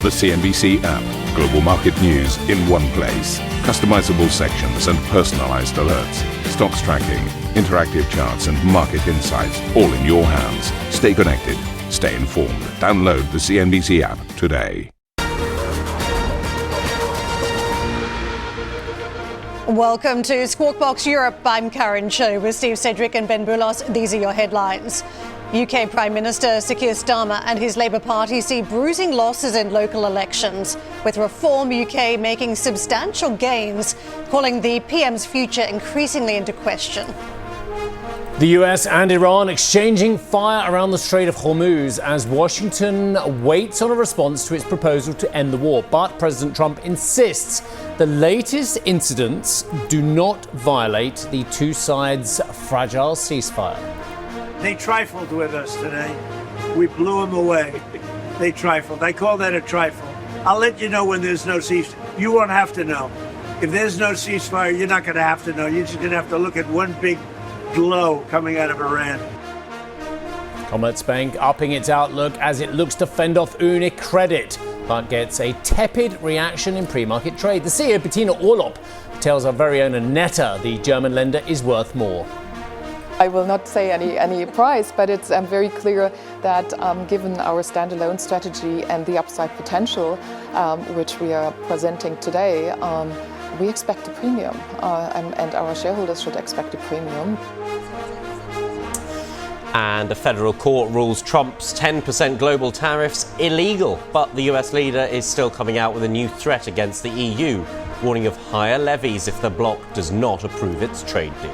The CNBC app. Global market news in one place. Customizable sections and personalized alerts. Stocks tracking, interactive charts and market insights all in your hands. Stay connected. Stay informed. Download the CNBC app today. Welcome to Squawk Box Europe. I'm Karen Cho with Steve Sedgwick and Ben Boulos. These are your headlines. UK Prime Minister Keir Starmer and his Labour Party see bruising losses in local elections, with Reform UK making substantial gains, calling the PM's future increasingly into question. The US and Iran exchanging fire around the Strait of Hormuz as Washington waits on a response to its proposal to end the war. But President Trump insists the latest incidents do not violate the two sides' fragile ceasefire. They trifled with us today. We blew them away. They trifled. I call that a trifle. I'll let you know when there's no ceasefire. You won't have to know. If there's no ceasefire, you're not going to have to know. You're just going to have to look at one big glow coming out of Iran. Commerzbank upping its outlook as it looks to fend off UniCredit, but gets a tepid reaction in pre-market trade. The CEO, Bettina Orlopp, tells our very own Annetta the German lender is worth more. I will not say any price, but it's very clear that given our standalone strategy and the upside potential, which we are presenting today, we expect a premium, and our shareholders should expect a premium. And a federal court rules Trump's 10% global tariffs illegal. But the US leader is still coming out with a new threat against the EU, warning of higher levies if the bloc does not approve its trade deal.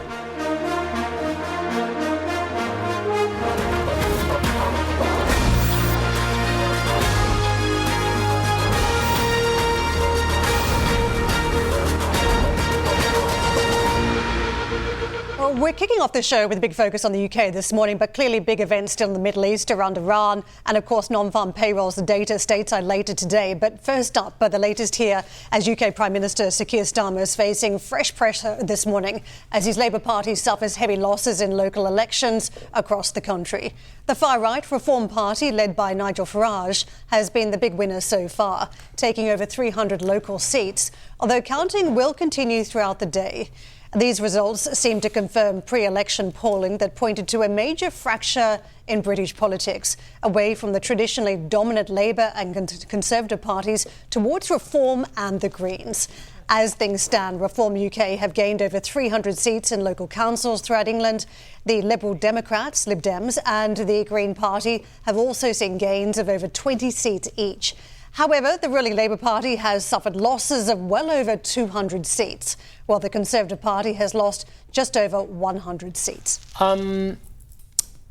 We're kicking off the show with a big focus on the UK this morning, but clearly big events still in the Middle East around Iran and, of course, non-farm payrolls, the data stateside later today. But first up, the latest here as UK Prime Minister Keir Starmer is facing fresh pressure this morning as his Labour Party suffers heavy losses in local elections across the country. The far-right Reform Party, led by Nigel Farage, has been the big winner so far, taking over 300 local seats, although counting will continue throughout the day. These results seem to confirm pre-election polling that pointed to a major fracture in British politics, away from the traditionally dominant Labour and Conservative parties towards Reform and the Greens. As things stand, Reform UK have gained over 300 seats in local councils throughout England. The Liberal Democrats, Lib Dems, and the Green Party have also seen gains of over 20 seats each. However, the ruling Labour Party has suffered losses of well over 200 seats, while the Conservative Party has lost just over 100 seats.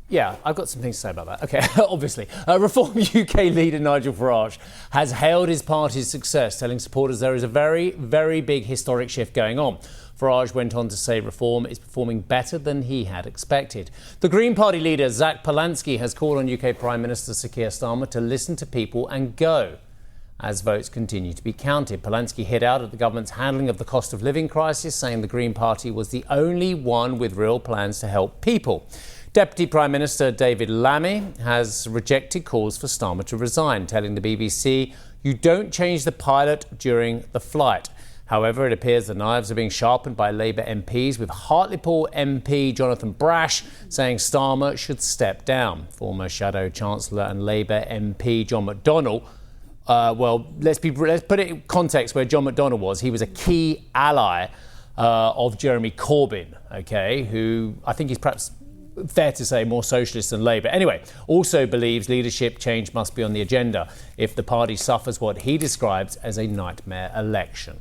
Yeah, I've got some things to say about that. OK, obviously. Reform UK leader Nigel Farage has hailed his party's success, telling supporters there is a very, very big historic shift going on. Farage went on to say Reform is performing better than he had expected. The Green Party leader Zach Polansky has called on UK Prime Minister Keir Starmer to listen to people and go as votes continue to be counted. Polansky hit out at the government's handling of the cost of living crisis, saying the Green Party was the only one with real plans to help people. Deputy Prime Minister David Lammy has rejected calls for Starmer to resign, telling the BBC, "You don't change the pilot during the flight." However, it appears the knives are being sharpened by Labour MPs, with Hartlepool MP Jonathan Brash saying Starmer should step down. Former Shadow Chancellor and Labour MP John McDonnell, let's put it in context where John McDonnell was. He was a key ally of Jeremy Corbyn, OK, who I think is perhaps fair to say more socialist than Labour. Anyway, also believes leadership change must be on the agenda if the party suffers what he describes as a nightmare election.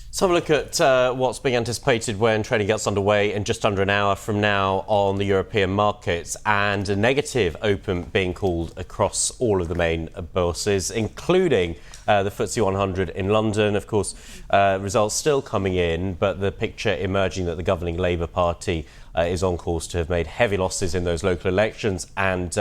Let's have a look at what's being anticipated when trading gets underway in just under an hour from now on the European markets, and a negative open being called across all of the main bourses, including the FTSE 100 in London. Of course, results still coming in, but the picture emerging that the governing Labour Party is on course to have made heavy losses in those local elections, and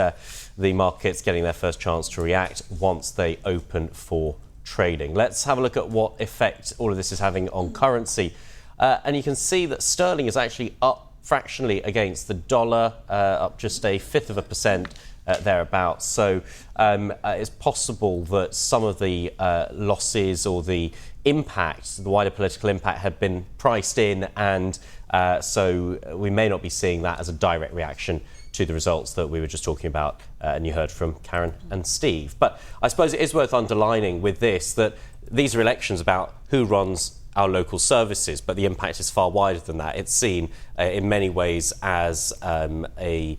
the markets getting their first chance to react once they open for trading. Let's have a look at what effect all of this is having on currency. And you can see that sterling is actually up fractionally against the dollar, up just 0.5%. thereabouts. So it's possible that some of the losses or the impact, the wider political impact, had been priced in, and so we may not be seeing that as a direct reaction to the results that we were just talking about, and you heard from Karen and Steve. But I suppose it is worth underlining with this that these are elections about who runs our local services, but the impact is far wider than that. It's seen in many ways as a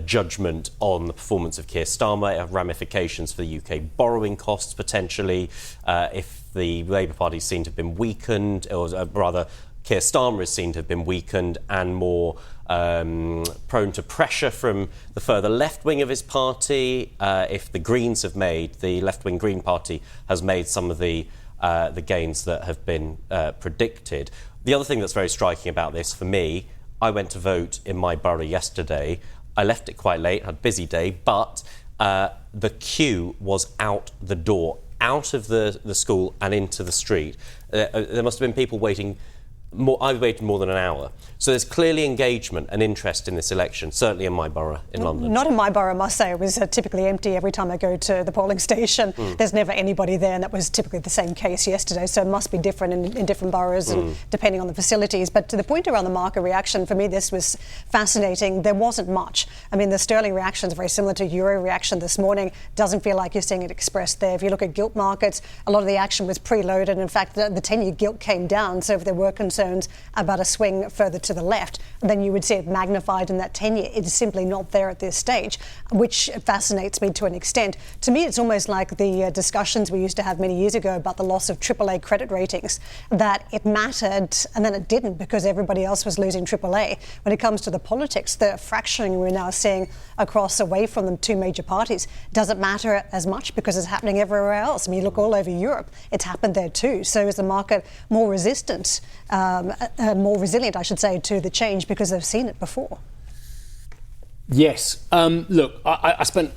judgment on the performance of Keir Starmer. It has ramifications for the UK borrowing costs potentially. If the Labour Party is seen to have been weakened, or rather Keir Starmer is seen to have been weakened and more prone to pressure from the further left wing of his party, if the Greens have made, the left-wing Green Party has made some of the gains that have been predicted. The other thing that's very striking about this for me, I went to vote in my borough yesterday. I left it quite late, had a busy day, but the queue was out the door, out of the school and into the street. There must have been people waiting. I waited more than an hour. So there's clearly engagement and interest in this election, certainly in my borough in London. Not in my borough, I must say. It was typically empty every time I go to the polling station. There's never anybody there, and that was typically the same case yesterday. So it must be different in different boroughs and depending on the facilities. But to the point around the market reaction, for me, this was fascinating. There wasn't much. I mean, the sterling reaction is very similar to euro reaction this morning. Doesn't feel like you're seeing it expressed there. If you look at gilt markets, a lot of the action was preloaded. In fact, the 10-year gilt came down. So if there were concerns about a swing further to the left, then you would see it magnified in that 10-year. It is simply not there at this stage, which fascinates me to an extent. To me, it's almost like the discussions we used to have many years ago about the loss of AAA credit ratings, that it mattered and then it didn't because everybody else was losing AAA. When it comes to the politics, the fracturing we're now seeing across away from the two major parties doesn't matter as much because it's happening everywhere else. I mean, you look all over Europe, it's happened there too. So is the market more resistant, more resilient, I should say, to the change because they've seen it before? Yes. Look, I spent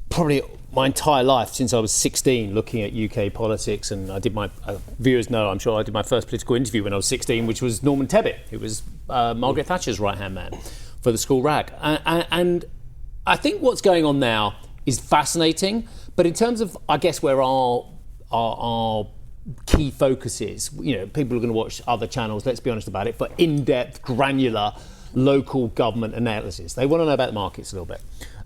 probably my entire life since I was 16 looking at UK politics, and I did my, viewers know, I'm sure I did my first political interview when I was 16, which was Norman Tebbit, who was Margaret Thatcher's right-hand man for the school rag. And I think what's going on now is fascinating, but in terms of, I guess, where our key focuses, you know, people are going to watch other channels, let's be honest about it, for in-depth, granular, local government analysis. They want to know about the markets a little bit.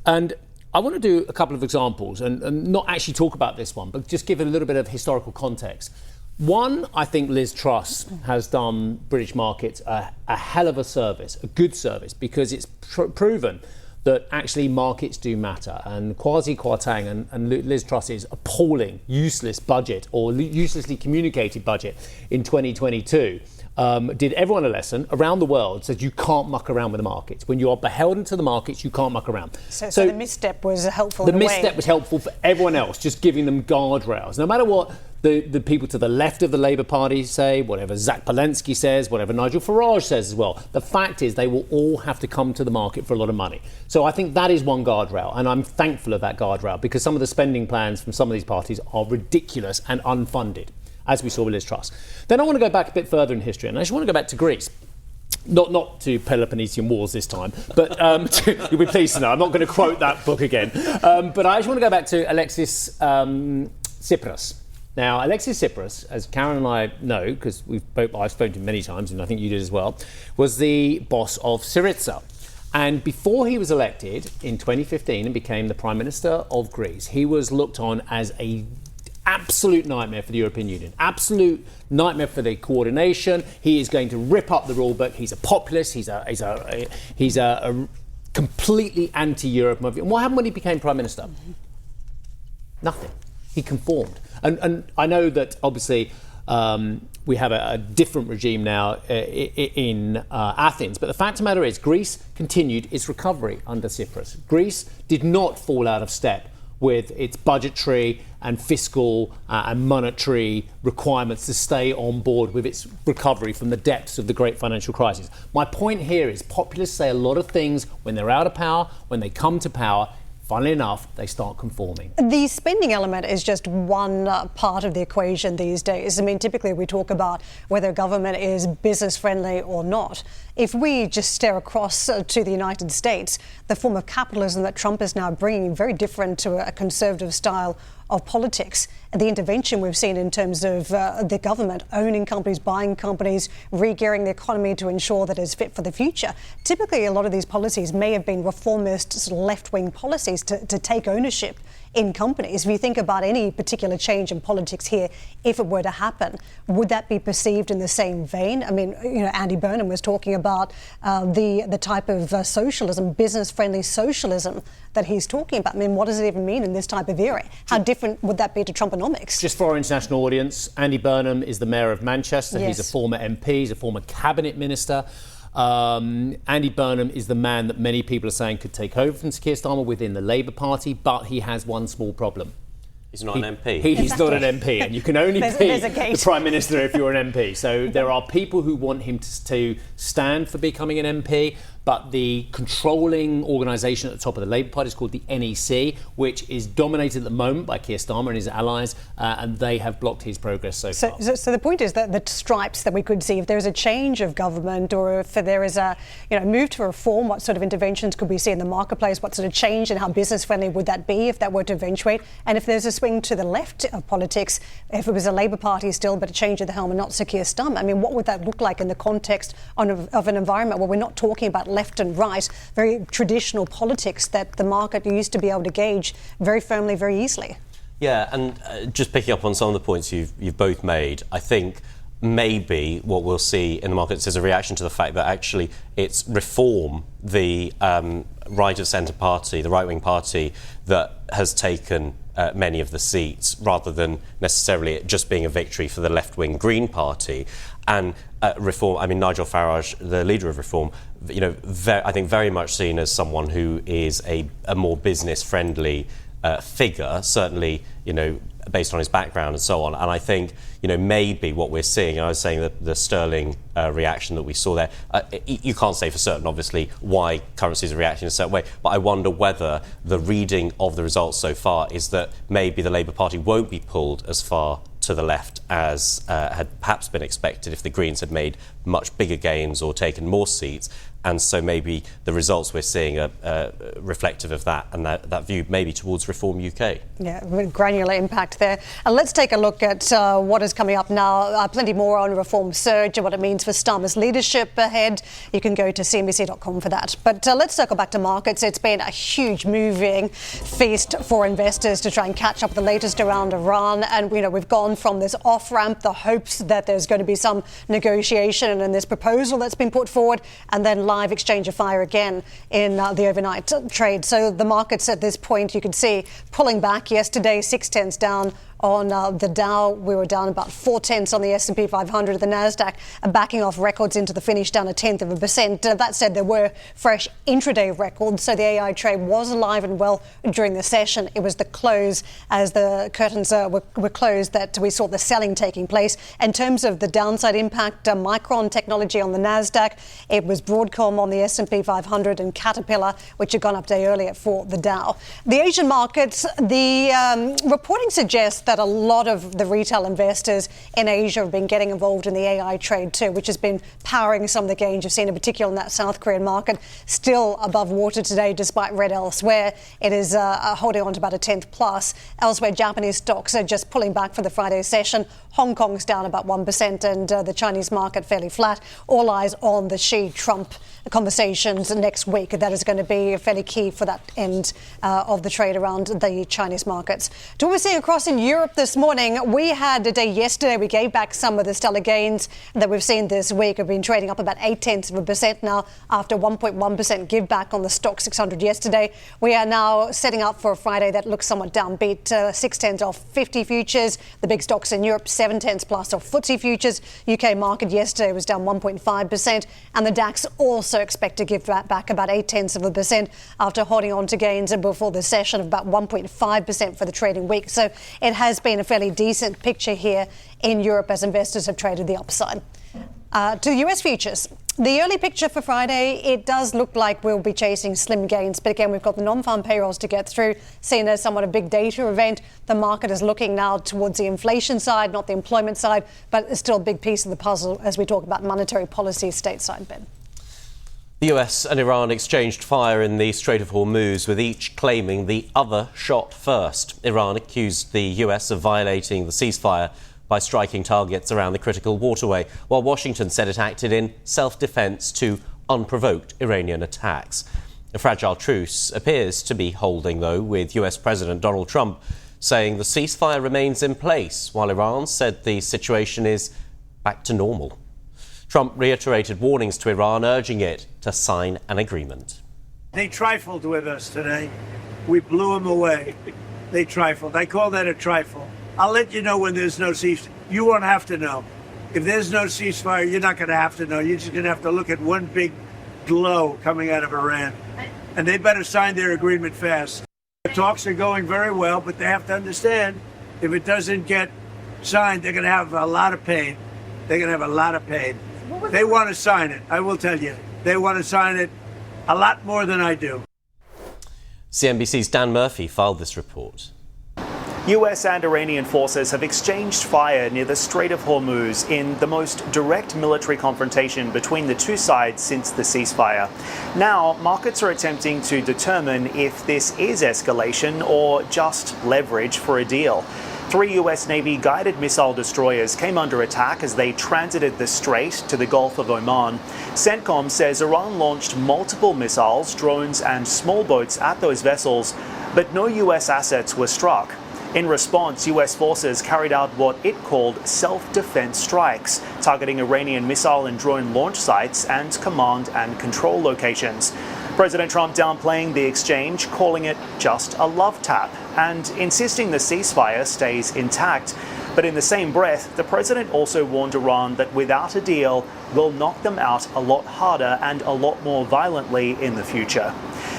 And I want to do a couple of examples and not actually talk about this one, but just give it a little bit of historical context. One, I think Liz Truss has done British markets a hell of a service, a good service, because it's proven that actually markets do matter. And Kwasi Kwarteng and Liz Truss's appalling, useless budget or uselessly communicated budget in 2022 did everyone a lesson around the world, said you can't muck around with the markets. When you are beholden to the markets, you can't muck around. So the misstep was helpful. The misstep was helpful for everyone else, just giving them guardrails. No matter what the people to the left of the Labour Party say, whatever Zach Palensky says, whatever Nigel Farage says as well, the fact is they will all have to come to the market for a lot of money. So I think that is one guardrail, and I'm thankful of that guardrail because some of the spending plans from some of these parties are ridiculous and unfunded, as we saw with Liz Truss. Then I want to go back a bit further in history, and I just want to go back to Greece. Not to Peloponnesian Wars this time, but you'll be pleased to know I'm not going to quote that book again. But I just want to go back to Alexis Tsipras. Now, Alexis Tsipras, as Karen and I know, because I've spoken to him many times, and I think you did as well, was the boss of Syriza. And before he was elected in 2015 and became the Prime Minister of Greece, he was looked on as an absolute nightmare for the European Union, absolute nightmare for the coordination. He is going to rip up the rule book. He's a populist. He's a completely anti-Europe. And what happened when he became Prime Minister? Nothing. He conformed. And I know that obviously we have a different regime now in Athens, but the fact of the matter is Greece continued its recovery under Tsipras. Greece did not fall out of step with its budgetary and fiscal and monetary requirements to stay on board with its recovery from the depths of the great financial crisis. My point here is populists say a lot of things when they're out of power. When they come to power, funnily enough, they start conforming. The spending element is just one part of the equation these days. I mean, typically we talk about whether government is business friendly or not. If we just stare across to the United States, the form of capitalism that Trump is now bringing, very different to a conservative style of politics. The intervention we've seen in terms of the government owning companies, buying companies, re-gearing the economy to ensure that it's fit for the future. Typically, a lot of these policies may have been reformist, sort of left-wing policies to take ownership in companies. If you think about any particular change in politics here, if it were to happen, would that be perceived in the same vein? I mean, Andy Burnham was talking about the type of socialism, business-friendly socialism that he's talking about. I mean, what does it even mean in this type of era? How different would that be to Trumponomics? Just for our international audience, Andy Burnham is the mayor of Manchester. Yes. He's a former MP, he's a former cabinet minister. Andy Burnham is the man that many people are saying could take over from Keir Starmer within the Labour Party, but he has one small problem. He's not an MP. He's not an MP, and you can only be there's the Prime Minister if you're an MP. So there are people who want him to stand for becoming an MP, but the controlling organisation at the top of the Labour Party is called the NEC, which is dominated at the moment by Keir Starmer and his allies, and they have blocked his progress so far. So the point is that the stripes that we could see, if there's a change of government or if there is a move to reform, what sort of interventions could we see in the marketplace? What sort of change and how business friendly would that be if that were to eventuate? And if there's a swing to the left of politics, if it was a Labour Party still, but a change of the helm and not Sir Keir Starmer, I mean, what would that look like in the context of an environment where we're not talking about left and right, very traditional politics that the market used to be able to gauge very firmly, very easily? Yeah, and just picking up on some of the points you've both made, I think maybe what we'll see in the markets is a reaction to the fact that actually it's Reform, the right of centre party, the right-wing party, that has taken many of the seats, rather than necessarily it just being a victory for the left-wing Green Party. And Reform, I mean, Nigel Farage, the leader of Reform, I think very much seen as someone who is a more business-friendly figure, certainly, based on his background and so on. And I think, maybe what we're seeing, I was saying that the sterling reaction that we saw there, you can't say for certain, obviously, why currencies are reacting in a certain way, but I wonder whether the reading of the results so far is that maybe the Labour Party won't be pulled as far to the left as had perhaps been expected if the Greens had made much bigger gains or taken more seats. And so maybe the results we're seeing are reflective of that, and that view maybe towards Reform UK. Yeah, granular impact there. And let's take a look at what is coming up now. Plenty more on Reform Surge and what it means for Starmer's leadership ahead. You can go to CNBC.com for that. But let's circle back to markets. It's been a huge moving feast for investors to try and catch up with the latest around Iran. And, we've gone from this off-ramp, the hopes that there's going to be some negotiation and this proposal that's been put forward, and then live exchange of fire again in the overnight trade. So the markets at this point, you can see, pulling back yesterday, 6/10 down on the Dow. We were down about 4/10 on the S&P 500. The Nasdaq backing off records into the finish, down 1/10%. That said, there were fresh intraday records, so the AI trade was alive and well during the session. It was the close, as the curtains were closed, that we saw the selling taking place. In terms of the downside impact, Micron Technology on the Nasdaq, it was Broadcom on the S&P 500 and Caterpillar, which had gone up day earlier for the Dow. The Asian markets, the reporting suggests that a lot of the retail investors in Asia have been getting involved in the AI trade too, which has been powering some of the gains you've seen, in particular in that South Korean market. Still above water today, despite red elsewhere. It is holding on to about a 10th plus. Elsewhere, Japanese stocks are just pulling back for the Friday session. Hong Kong's down about 1%, and the Chinese market fairly flat. All eyes on the Xi-Trump conversations next week. That is going to be fairly key for that end of the trade around the Chinese markets. To what we're seeing across in Europe this morning, we had a day yesterday. We gave back some of the stellar gains that we've seen this week. We've been trading up about 0.8% now after 1.1% give back on the stock 600 yesterday. We are now setting up for a Friday that looks somewhat downbeat. 6/10 off 50 futures. The big stocks in Europe, 7/10 plus off FTSE futures. UK market yesterday was down 1.5%, and the DAX also expect to give that back about 0.8% after holding on to gains before the session of about 1.5% for the trading week. So it has been a fairly decent picture here in Europe as investors have traded the upside. To US futures. The early picture for Friday, it does look like we'll be chasing slim gains. But again, we've got the non-farm payrolls to get through, seen as somewhat a big data event. The market is looking now towards the inflation side, not the employment side, but it's still a big piece of the puzzle as we talk about monetary policy stateside, Ben. The US and Iran exchanged fire in the Strait of Hormuz, with each claiming the other shot first. Iran accused the US of violating the ceasefire by striking targets around the critical waterway, while Washington said it acted in self-defense to unprovoked Iranian attacks. A fragile truce appears to be holding, though, with US President Donald Trump saying the ceasefire remains in place, while Iran said the situation is back to normal. Trump reiterated warnings to Iran, urging it to sign an agreement. They trifled with us today. We blew them away. They trifled. I call that a trifle. I'll let you know when there's no ceasefire. You won't have to know. If there's no ceasefire, you're not going to have to know. You're just going to have to look at one big glow coming out of Iran. And they better sign their agreement fast. The talks are going very well, but they have to understand, if it doesn't get signed, they're going to have a lot of pain. They're going to have a lot of pain. They want to sign it, I will tell you. They want to sign it a lot more than I do. CNBC's Dan Murphy filed this report. US and Iranian forces have exchanged fire near the Strait of Hormuz in the most direct military confrontation between the two sides since the ceasefire. Now, markets are attempting to determine if this is escalation or just leverage for a deal. 3 US Navy guided missile destroyers came under attack as they transited the strait to the Gulf of Oman. CENTCOM says Iran launched multiple missiles, drones and small boats at those vessels, but no US assets were struck. In response, US forces carried out what it called self-defense strikes, targeting Iranian missile and drone launch sites and command and control locations. President Trump downplaying the exchange, calling it just a love tap, and insisting the ceasefire stays intact. But in the same breath, the president also warned Iran that without a deal, will knock them out a lot harder and a lot more violently in the future.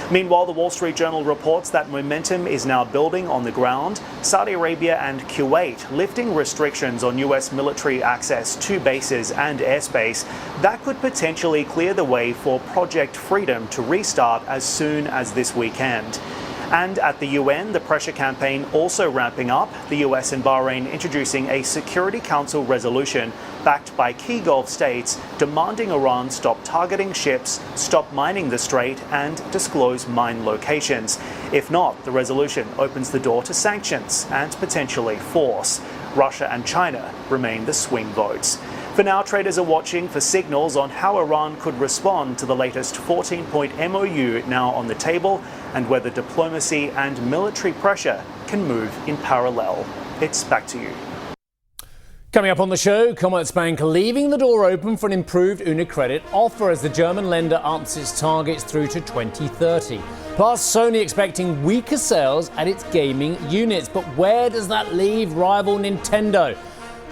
Meanwhile, the Wall Street Journal reports that momentum is now building on the ground. Saudi Arabia and Kuwait lifting restrictions on US military access to bases and airspace that could potentially clear the way for Project Freedom to restart as soon as this weekend. And at the UN, the pressure campaign also ramping up, the US and Bahrain introducing a Security Council resolution backed by key Gulf states demanding Iran stop targeting ships, stop mining the strait and disclose mine locations. If not, the resolution opens the door to sanctions and potentially force. Russia and China remain the swing votes. For now, traders are watching for signals on how Iran could respond to the latest 14-point MOU now on the table and whether diplomacy and military pressure can move in parallel. It's back to you. Coming up on the show, Commerzbank leaving the door open for an improved UniCredit offer as the German lender ups its targets through to 2030. Plus, Sony expecting weaker sales at its gaming units. But where does that leave rival Nintendo?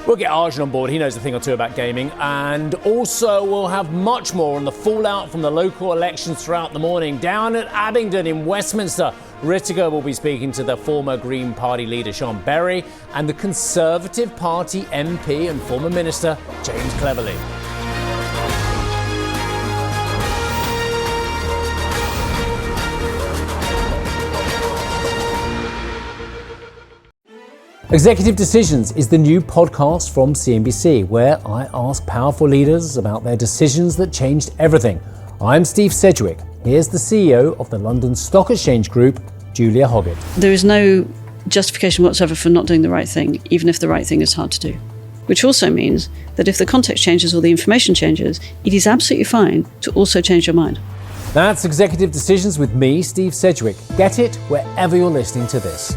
We'll get Arjun on board. He knows a thing or two about gaming. And also, we'll have much more on the fallout from the local elections throughout the morning. Down at Abingdon in Westminster, Rittiger will be speaking to the former Green Party leader, Sean Berry, and the Conservative Party MP and former Minister, James Cleverly. Executive Decisions is the new podcast from CNBC, where I ask powerful leaders about their decisions that changed everything. I'm Steve Sedgwick. Here's the CEO of the London Stock Exchange Group, Julia Hoggett. There is no justification whatsoever for not doing the right thing, even if the right thing is hard to do. Which also means that if the context changes or the information changes, it is absolutely fine to also change your mind. That's Executive Decisions with me, Steve Sedgwick. Get it wherever you're listening to this.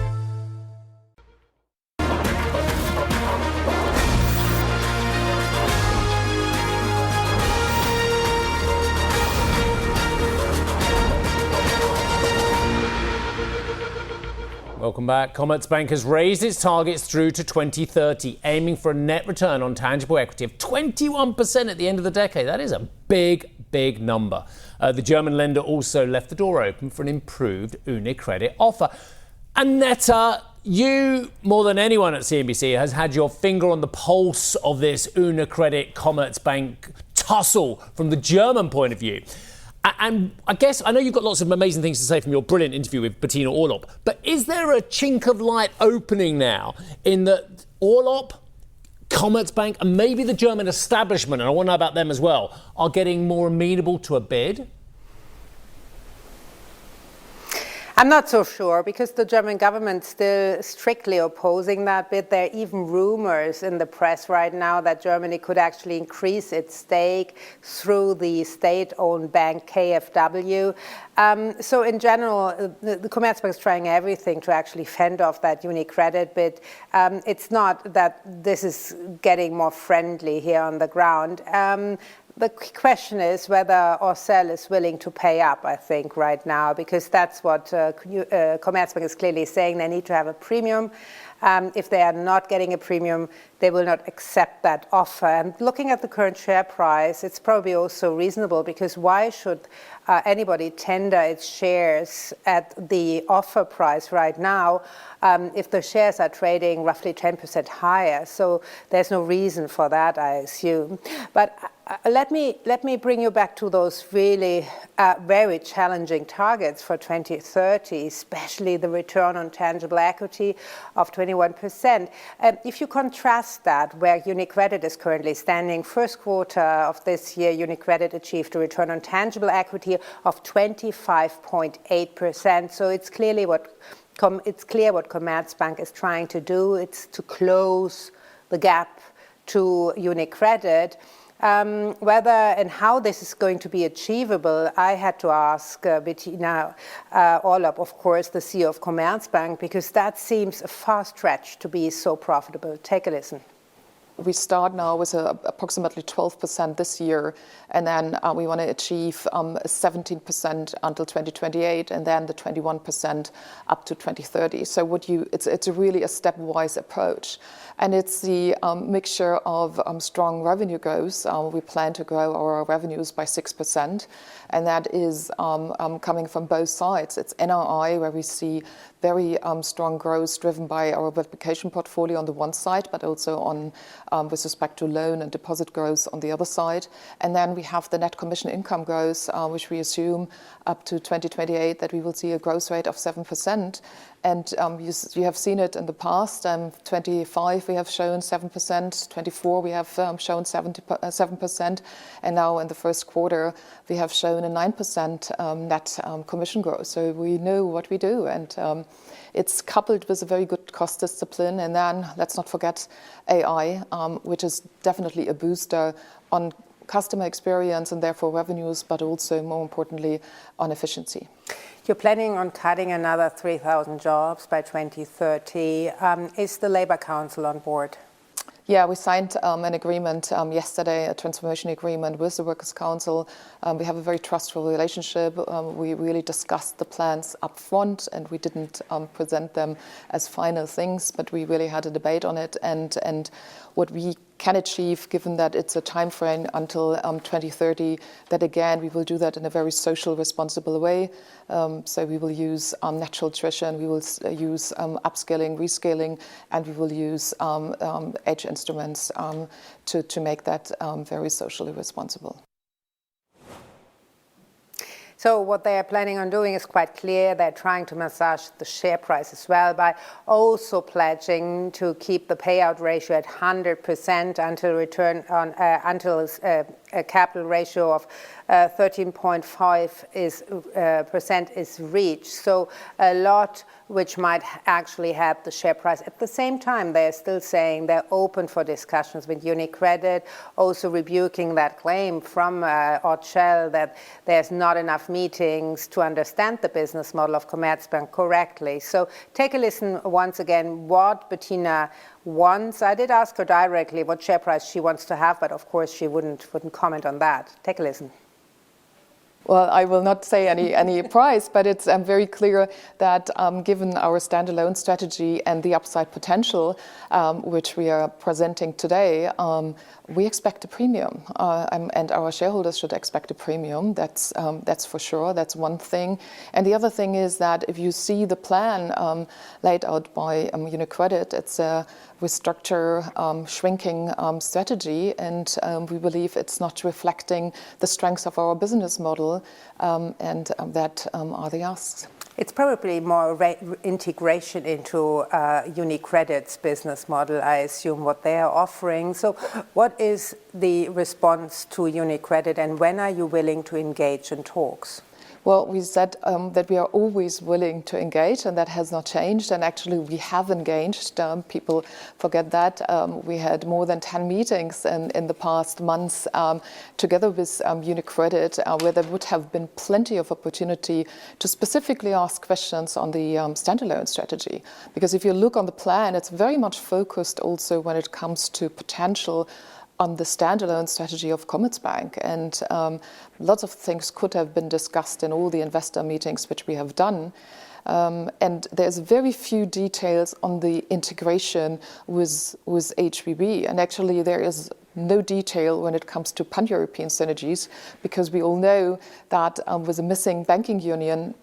Welcome back. Commerzbank has raised its targets through to 2030, aiming for a net return on tangible equity of 21% at the end of the decade. That is a big, big number. The German lender also left the door open for an improved UniCredit offer. Annetta, You, more than anyone at CNBC, has had your finger on the pulse of this UniCredit Commerzbank tussle from the German point of view. And I guess, I know you've got lots of amazing things to say from your brilliant interview with Bettina Orlopp, but is there a chink of light opening now in that Orlopp, Commerzbank, and maybe the German establishment, and I want to know about them as well, are getting more amenable to a bid? I'm not so sure, because the German government still strictly opposing that bid. There are even rumors in the press right now that Germany could actually increase its stake through the state-owned bank KfW. So in general, the Commerzbank is trying everything to actually fend off that UniCredit bid. It's not that this is getting more friendly here on the ground. The question is whether Orcel is willing to pay up, I think, right now, because that's what Commerzbank is clearly saying. They need to have a premium. If they are not getting a premium, they will not accept that offer. And looking at the current share price, it's probably also reasonable, because why should anybody tender its shares at the offer price right now if the shares are trading roughly 10% higher? So there's no reason for that, I assume. But let me bring you back to those really very challenging targets for 2030, especially the return on tangible equity of 21%. If you contrast that, where UniCredit is currently standing, first quarter of this year, UniCredit achieved a return on tangible equity of 25.8%. So it's clearly it's clear what Commerzbank is trying to do. It's to close the gap to UniCredit. Whether and how this is going to be achievable, I had to ask Bettina Orlopp, of course, the CEO of Commerzbank, because that seems a far stretch to be so profitable. Take a listen. We start now with approximately 12% this year, and then we want to achieve 17% until 2028, and then the 21% up to 2030. So it's really a stepwise approach, and it's the mixture of strong revenue growth. We plan to grow our revenues by 6%, and that is coming from both sides. It's NII, where we see very strong growth driven by our replication portfolio on the one side, but also on with respect to loan and deposit growth on the other side. And then we have the net commission income growth, which we assume up to 2028 that we will see a growth rate of 7%. And you have seen it in the past. 25 we have shown 7%, 24 we have shown 7%, and now in the first quarter we have shown a 9% net commission growth. So we know what we do, and it's coupled with a very good cost discipline. And then let's not forget AI, which is definitely a booster on customer experience and therefore revenues, but also more importantly on efficiency. You're planning on cutting another 3,000 jobs by 2030. Is the Labour Council on board? Yeah, we signed an agreement yesterday, a transformation agreement with the Workers' Council. We have a very trustful relationship. We really discussed the plans up front, and we didn't present them as final things, but we really had a debate on it. And what we can achieve, given that it's a time frame until 2030, that again, we will do that in a very social, responsible way. So we will use natural attrition, we will use upskilling, rescaling, and we will use edge instruments to make that very socially responsible. So what they are planning on doing is quite clear. They're trying to massage the share price as well by also pledging to keep the payout ratio at 100% until a capital ratio of 13.5% is reached. So a lot which might actually help the share price. At the same time, they're still saying they're open for discussions with UniCredit, also rebuking that claim from Orcel that there's not enough meetings to understand the business model of Commerzbank correctly. So take a listen once again what Bettina wants. I did ask her directly what share price she wants to have, but of course she wouldn't comment on that. Take a listen. Well, I will not say any price, but it's very clear that given our standalone strategy and the upside potential, which we are presenting today, we expect a premium, and our shareholders should expect a premium. That's for sure. That's one thing. And the other thing is that if you see the plan laid out by UniCredit, it's a restructure, shrinking strategy, and we believe it's not reflecting the strengths of our business model, and that are the asks. It's probably more integration into UniCredit's business model, I assume, what they are offering. So what is the response to UniCredit, and when are you willing to engage in talks? Well, we said that we are always willing to engage, and that has not changed. And actually, we have engaged. People forget that. We had more than 10 meetings in the past months together with UniCredit, where there would have been plenty of opportunity to specifically ask questions on the standalone strategy. Because if you look on the plan, it's very much focused also when it comes to potential on the standalone strategy of Commerzbank. And lots of things could have been discussed in all the investor meetings which we have done. And there's very few details on the integration with HVB. And actually, there is no detail when it comes to pan-European synergies, because we all know that with a missing banking union,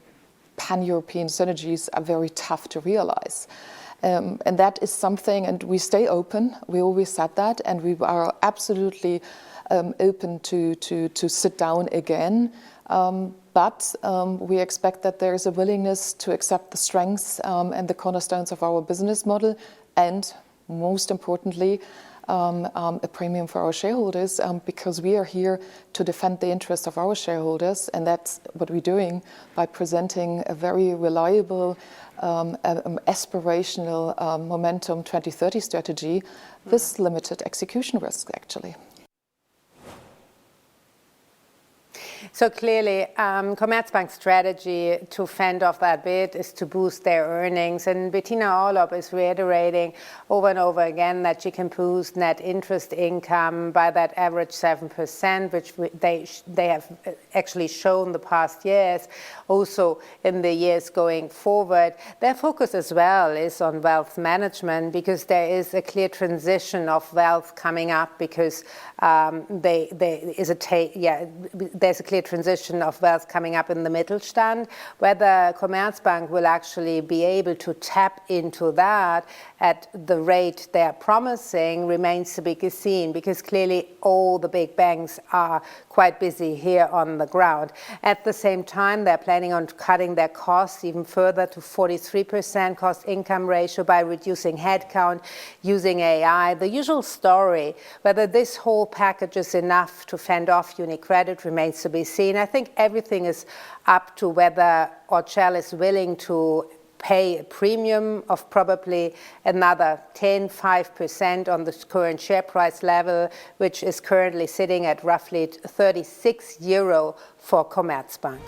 pan-European synergies are very tough to realize. And that is something, and we stay open. We always said that, and we are absolutely open to sit down again. But we expect that there is a willingness to accept the strengths and the cornerstones of our business model, and most importantly, a premium for our shareholders, because we are here to defend the interests of our shareholders, and that's what we're doing by presenting a very reliable, aspirational Momentum 2030 strategy with limited execution risk, actually. So clearly, Commerzbank's strategy to fend off that bid is to boost their earnings. And Bettina Orlopp is reiterating over and over again that she can boost net interest income by that average 7%, which they have actually shown the past years, also in the years going forward. Their focus as well is on wealth management, because there is a clear transition of wealth coming up, because there's a clear transition of wealth coming up in the Mittelstand. Whether Commerzbank will actually be able to tap into that at the rate they're promising remains to be seen, because clearly all the big banks are quite busy here on the ground. At the same time, they're planning on cutting their costs even further to 43% cost-income ratio by reducing headcount, using AI. The usual story, whether this whole package is enough to fend off UniCredit, remains to be seen. I think everything is up to whether Orchel is willing to pay a premium of probably another 5% on the current share price level, which is currently sitting at roughly €36 for Commerzbank.